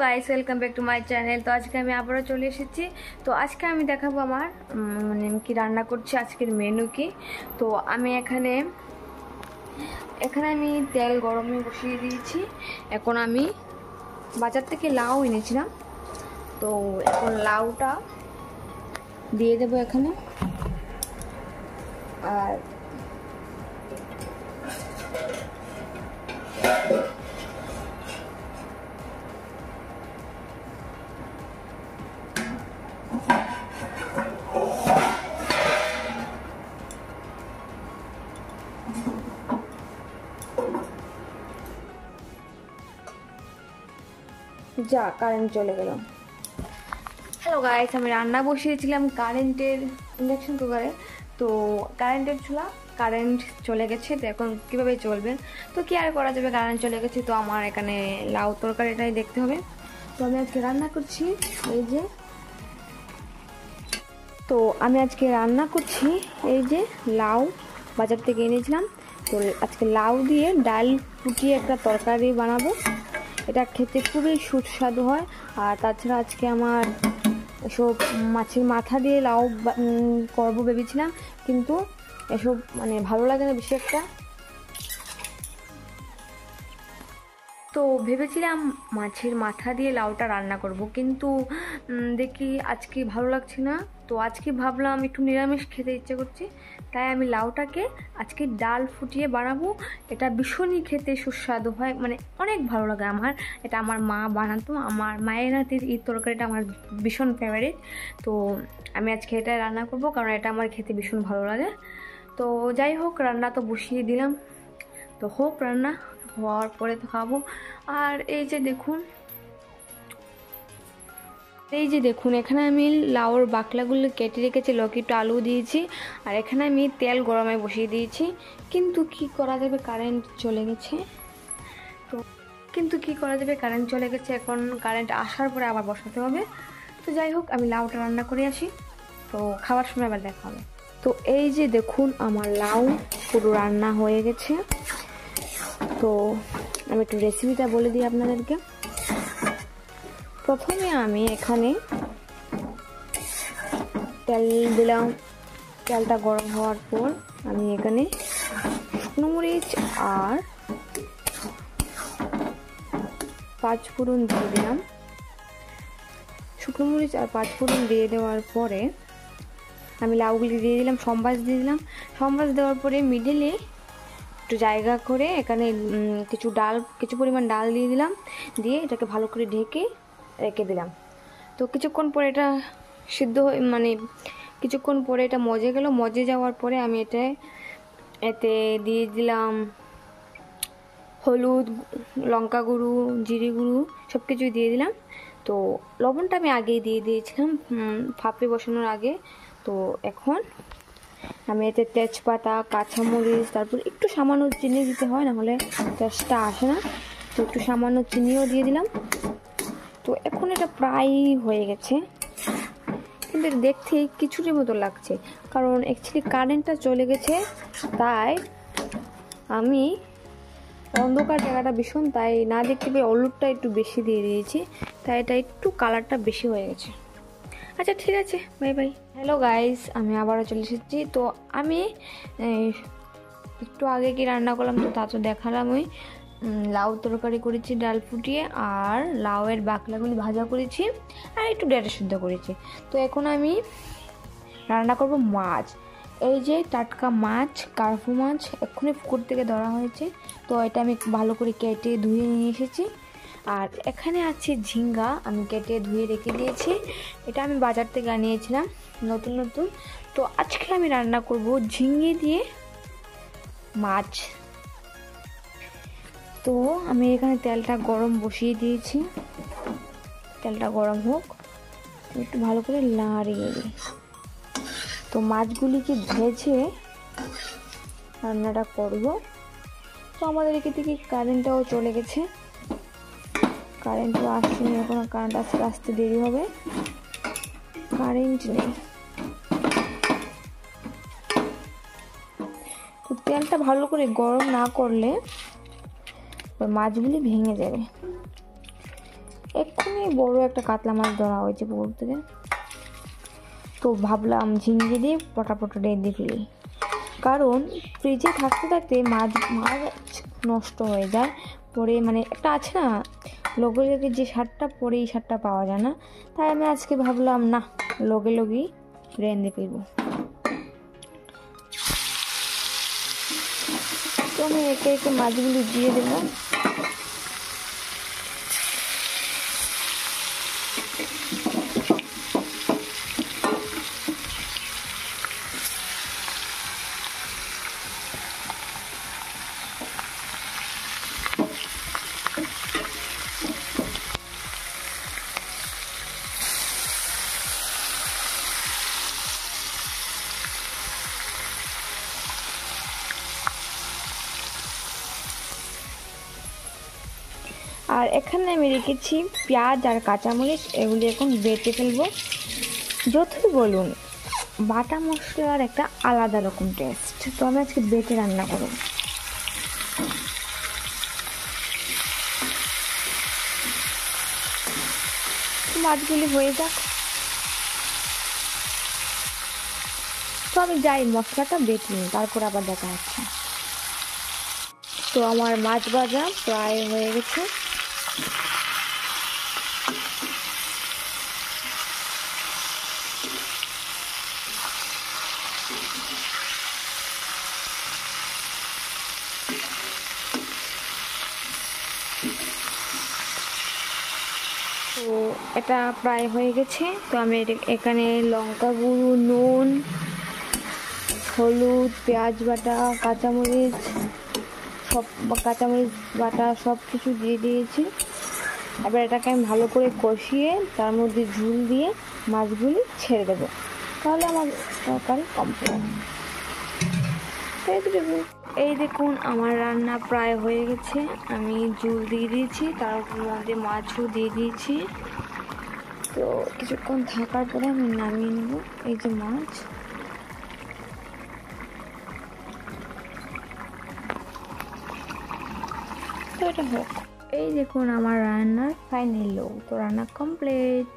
Guys, welcome back to my channel. তো আজকে আমি আবারও চলে এসেছি। তো আজকে আমি দেখাবো আমার কি রান্না করছি, আজকের মেনু কি। তো আমি এখানে আমি তেল গরমে বসিয়ে দিয়েছি। এখন আমি বাজার থেকে লাউ এনেছিলাম, তো এখন লাউটা দিয়ে দেবো এখানে। আর যা কারেন্ট চলে গেল। হ্যালো গাইস, আমি রান্না বসিয়েছিলাম কারেন্টের ইন্ডাকশন কুকারে। তো কারেন্টের চুলা, কারেন্ট চলে গেছে। তো এখন কীভাবে চলবে, তো কি আর করা যাবে, কারেন্ট চলে গেছে। তো আমার এখানে লাউ তরকারিটাই দেখতে হবে। তো আমি আজকে রান্না করছি এই যে এই যে লাউ বাজার থেকে এনেছিলাম। তো আজকে লাউ দিয়ে ডাল ফুটিয়ে একটা তরকারি বানাবো। এটা খেতে খুবই সুস্বাদু হয়। আর তাছাড়া আজকে আমার এসব মাছের মাথা দিয়ে লাউ করবো ভেবেছিলাম, কিন্তু এসব ভালো লাগে না বেশি একটা। তো ভেবেছিলাম মাছের মাথা দিয়ে লাউটা রান্না করব, কিন্তু দেখি আজকে ভালো লাগছে না। তো আজকে ভাবলাম একটু নিরামিষ খেতে ইচ্ছে করছে, তাই আমি লাউটাকে আজকে ডাল ফুটিয়ে বানাবো। এটা ভীষণই খেতে সুস্বাদু হয়, অনেক ভালো লাগে আমার। এটা আমার মা বানাতো, আমার মায়ের হাতের এই তরকারিটা আমার ভীষণ ফেভারিট। তো আমি আজকে এটা রান্না করব, কারণ এটা আমার খেতে ভীষণ ভালো লাগে। তো যাই হোক, রান্না তো বসিয়ে দিলাম, তো হোক, রান্না হওয়ার পরে তো খাবো। আর এই যে দেখুন এখানে আমি লাউর বাকলাগুলো কেটে রেখেছি, লকিটা আলু দিয়েছি। আর এখানে আমি তেল গরমে বসিয়ে দিয়েছি। কিন্তু কি করা যাবে, কারেন্ট চলে গেছে। এখন কারেন্ট আসার পরে আবার বসাতে হবে। তো যাই হোক, আমি লাউটা রান্না করে আসি, তো খাওয়ার সময় আবার দেখা হবে। তো এই যে দেখুন আমার লাউ পুরো রান্না হয়ে গেছে। তো আমি একটু রেসিপিটা বলে দিই আপনাদেরকে। প্রথমে আমি এখানে তেল দিলাম। তেলটা গরম হওয়ার পর আমি এখানে শুকনো মরিচ আর পাঁচফোড়ন দিয়ে দিলাম। শুকনো মরিচ আর পাঁচফোড়ন দিয়ে দেওয়ার পরে আমি লাউগুলি দিয়ে দিলাম, সম্বাস দিয়ে দিলাম। সম্বাস দেওয়ার পরে মিডিলে একটু জায়গা করে এখানে কিছু পরিমাণ ডাল দিয়ে দিলাম। দিয়ে এটাকে ভালো করে ঢেকে রেখে দিলাম। তো কিছুক্ষণ পরে এটা সিদ্ধ হয়ে কিছুক্ষণ পরে এটা মজে গেল। মজে যাওয়ার পরে আমি এতে দিয়ে দিলাম হলুদ, লঙ্কা গুঁড়ো, জিরে গুঁড়ো, সব কিছুই দিয়ে দিলাম। তো লবণটা আমি আগেই দিয়ে দিয়েছিলাম ভাপে বসানোর আগে। তো এখন আমি এতে তেজপাতা, কাঁচামরিচ, তারপর একটু সামান্য চিনি দিতে হয়, নাহলে টেস্টটা আসে না। তো একটু সামান্য চিনিও দিয়ে দিলাম। তো এখন এটা প্রায় হয়ে গেছে, কিন্তু দেখতে কিছুটির মতো লাগছে, কারণ অ্যাকচুয়ালি কারেন্টটা চলে গেছে। তাই আমি অন্ধকার জায়গাটা ভীষণ, তাই না দেখতে পেয়ে হলুদটা একটু বেশি দিয়ে দিয়েছি, তাই এটা একটু কালারটা বেশি হয়ে গেছে। আচ্ছা ঠিক আছে, বাই বাই। হ্যালো গাইস, আমি আবারও চলে এসেছি। তো আমি একটু আগে কি রান্না করলাম তো তা তো দেখালাম। ওই লাউ তরকারি করেছি ডাল ফুটিয়ে, আর লাউয়ের বাকলাগুলি ভাজা করেছি, আর একটু ডেটা সিদ্ধ করেছি। তো এখন আমি রান্না করব মাছ। এই যে টাটকা মাছ, কার্পু মাছ এক্ষুনি পুকুর থেকে ধরা হয়েছে। তো এটা আমি ভালো করে কেটে ধুয়ে নিয়ে এসেছি। আর এখানে আছে ঝিঙ্গা, আমি কেটে ধুয়ে রেখে দিয়েছি। এটা আমি বাজার থেকে আনিয়েছিলাম নতুন। তো আজকে আমি রান্না করব ঝিঙ্গে দিয়ে মাছ। তো আমি এখানে তেলটা গরম বসিয়ে দিয়েছি, তেলটা গরম হোক, একটু ভালো করে নাড়িয়ে দিই। তো মাছগুলিকে ভেজে রান্নাটা করব। তো আমাদের এখান থেকে কারেন্টটাও চলে গেছে, কারেন্টও আসছেনি এখনো। কারেন্ট আসতে দেরি হবে, কারেন্ট নেই। তো তেলটা ভালো করে গরম না করলে ওই মাছগুলি ভেঙে যাবে। এক্ষুনি বড় একটা কাতলা মাছ ধরা হয়েছে পুকুর থেকে, তো ভাবলাম ঝিঙ্গে দিয়ে পটাপট রেঁধে ফেলি, কারণ ফ্রিজে থাকতে থাকতে মাছ নষ্ট হয়ে যায় পরে, মানে একটা আছে না লগে লগে যে স্বাদটা, পরে এই স্বাদটা পাওয়া যায় না। তাই আমি আজকে ভাবলাম না, লগে লগেই রেঁধে ফেলবো। তো আমি একে একে মাছগুলো দিয়ে দেবো। আর এখানে আমি রেখেছি পেঁয়াজ আর কাঁচামরিচ, এগুলি এখন বেটে ফেলবো। যতই বলুন বাটা মশলার একটা আলাদা রকম টেস্ট, তো আমি আজকে বেটে রান্না করব। মাছগুলি হয়ে যাক, তো আমি যাই মশলাটা বেটে নিই, তারপর আবার দেখা যাচ্ছে। তো আমার মাছ ভাজা প্রায় হয়ে গেছে। তো এটা প্রায় হয়ে গেছে। তো আমি এখানে লঙ্কা গুঁড়ো, নুন, হলুদ, পেঁয়াজ বাটা, কাঁচামরিচ বাটা সব কিছু দিয়ে দিয়েছি। এবার এটাকে আমি ভালো করে কষিয়ে তার মধ্যে ঝুল দিয়ে মাছগুলি ছেড়ে দেবো, তাহলে আমার তরকারি কমপ্লিট। এই দেখুন আমার রান্না প্রায় হয়ে গেছে। আমি ঝুল দিয়ে দিয়েছি, তার মধ্যে মাছও দিয়ে দিয়েছি। তো কিছুক্ষণ থাকার পরে আমি নামিয়ে নেব। এই যে মাছ, তো এটা হোক। এই দেখুন আমার রান্নার ফাইনাল লুক। তো রান্না কমপ্লিট।